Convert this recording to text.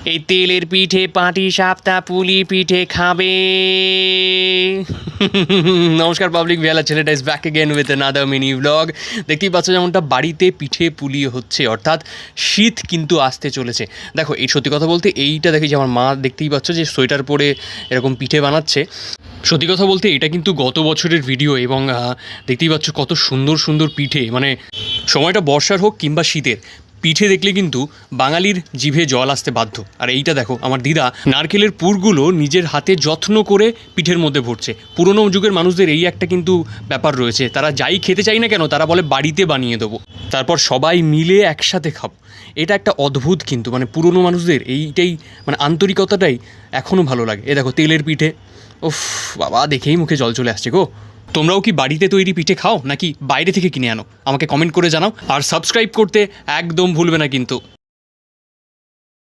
এই তেলের পিঠে পাটি সাপটা পুলি পিঠে খাবে। নমস্কার পাবলিক, বেলা ছেলেটা is back again with another mini blog. দেখতেই পাচ্ছ যেমনটা বাড়িতে পিঠে পুলি হচ্ছে, অর্থাৎ শীত কিন্তু আসতে চলেছে। দেখো, এই সত্যি কথা বলতে এইটা দেখি যে আমার মা, দেখতেই পাচ্ছ যে সোয়েটার পরে এরকম পিঠে বানাচ্ছে। সত্যি কথা বলতে এটা কিন্তু গত বছরের ভিডিও, এবং দেখতেই পাচ্ছ কত সুন্দর সুন্দর পিঠে। মানে সময়টা বর্ষার হোক কিংবা শীতের, পিঠে দেখলে কিন্তু বাঙালির জিভে জল আসতে বাধ্য। আর এইটা দেখো, আমার দিদা নারকেলের পুরগুলো নিজের হাতে যত্ন করে পিঠের মধ্যে ভরছে। পুরনো যুগের মানুষদের এই একটা কিন্তু ব্যাপার রয়েছে, তারা যাই খেতে চাই না কেন তারা বলে বাড়িতে বানিয়ে দেবো, তারপর সবাই মিলে একসাথে খাবো। এটা একটা অদ্ভুত কিন্তু, মানে পুরনো মানুষদের এইটাই, মানে আন্তরিকতাটাই এখনও ভালো লাগে। এ দেখো তেলের পিঠে, উফ বাবা, দেখেই মুখে জল চলে আসছে গো। তোমরাও কি বাড়িতে তৈরি পিঠে খাও নাকি বাইরে থেকে কিনে আনো? আমাকে কমেন্ট করে জানাও, আর সাবস্ক্রাইব করতে একদম ভুলবে না কিন্তু।